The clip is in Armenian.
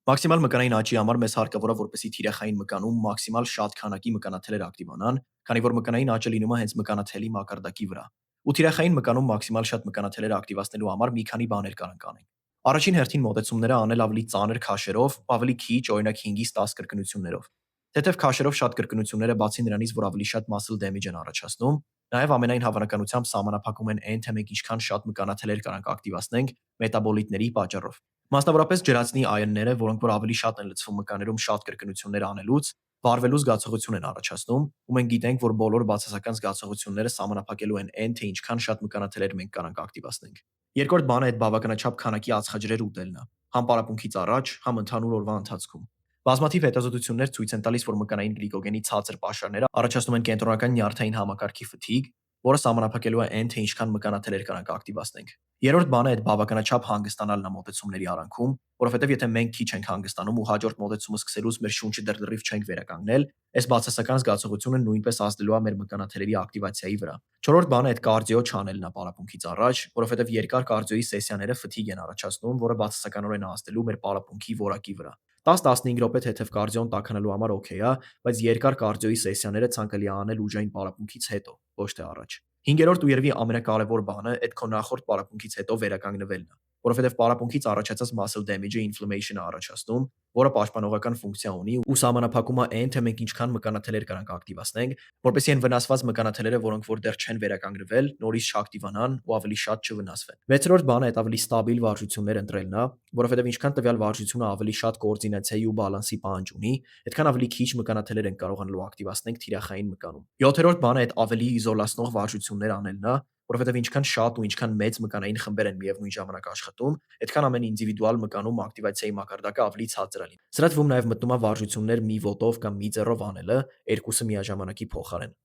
Մաքսիմալ մկանային աճի համար մեզ հարկավոր է, որպեսզի թիրախային մկանում մաքսիմալ շատ քանակի մկանաթելեր ակտիվանան, քանի որ մկանային աճը լինում է հենց մկանաթելի մակարդակի վրա։ Ու թիրախային մկանում մաքսիմալ շատ մկանաթելեր ակտիվացնելու համար մի քանի բաներ կարանք անենք։ Առաջին հերթին մոտեցումները անել ավելի ծանր քաշերով, ավելի քիչ, օրինակ 5-ից 10 կրկնություններով։ Թեթև քաշերով շատ կրկնությունները բացի նրանից, որ ավելի շատ muscle damage են առաջացնում, նաև ամենայն հավանականությամբ սահմանափակում են այն, թե մենք ինչքան շատ մկանաթելեր կարանք ակտիվացնենք մետաբոլիտների պատճառով։ Մասնավորապես ջրածնի այոնները, որոնք որ ավելի շատ են լցվում մկաներում շատ կրկնություններ անելուց, վառվելու զգացողություն են առաջացնում, ու մենք գիտենք, որ բոլոր բացասական զգացողությունները սահմանափակելու են այն, թե ինչքան շատ մկանաթելեր մենք կարանք ակտիվացնենք։ Երկրորդ բանը այդ բավականաչափ քանակի ածխաջրեր ուտելն է, համ պարապմունքից առաջ, համ ընդհանուր օրվա ընթացքում։ Բազմաթիվ հետազոտություններ ցույց են տալիս, որ մկանային գլիկոգենի ցածր պաշարները առաջացնում են կենտրոնական նյարդային համակարգի ֆթիգ, որը սահմանափակելու է այն, թե ինչքան մկանաթելեր կարանք ակտիվացնենք։ Երրորդ բանը այդ բավականաչափ հանգստանալն է մոտեցումների արանքում, որովհետև եթե մենք քիչ ենք հանգստանում ու հաջորդ մոտեցումը սկսելուց մեր շունչը դեռ լրիվ չենք վերականգնել, այս բացասական զգացողությունը նույնպես ազդելու է մեր մկանաթելերի ակտիվացիայի վրա։ Չորրորդ բանը այդ կարդիո չանելն է պարապմունքից առաջ, որովհետև երկար կարդիոյի սեսիաները ֆթիգ են առաջացնում, որը բացասականորեն ազդելու մեր պարապմունքի որակի վրա։ 10-15 րոպե թեթև կարդիոն տաքանալու համար օքեյ է, բայց երկար կարդիոյի սեսիաները ցանկալի է անել ուժային պարապմունքից հետո, ոչ թե առաջ։ Հինգերորդ ու երևի ամենակարևոր բանը այդ քո նախորդ պարապմունքից հետո վերականգնվելն է, որովհետև պարապմունքից առաջացած muscle damage-ը inflammation-ը առաջացնում, որը պաշտպանողական ֆունկցիա ունի ու սահմանափակում է այն, թե մենք ինչքան մկանաթելեր կարանք ակտիվացնենք, որպեսզի այն վնասված մկանաթելերը, որոնք որ դեռ չեն վերականգնվել, նորից չակտիվանան ու ավելի շատ չվնասվեն։ Վեցերորդ բանը այդ ավելի ստաբիլ վարժություններ ընտրելն է, որովհետև ինչքան տվյալ վարժությունը ավելի շատ կոորդինացիայի ու բալանսի պահանջ ունի, այդքան ավելի քիչ մկանաթելեր են կարողանալու ակտիվացնենք թիրախային մկանում։ Յոթերորդ բանը այդ ավելի իզոլացնող վարժություններ անելն է, որովհետև ինչքան շատ ու ինչքան մեծ մկանային խմբեր են միևնույն ժամանակ աշխատում, այդքան ամեն ինդիվիդուալ մկանում ակտիվացիայի մակարդակը ավելի ցածր է լինում։ Սրա թվում նաև մտնում է վարժություններ մի ոտով կամ մի ձեռով անելը, երկուսը միաժամանակի փոխարեն։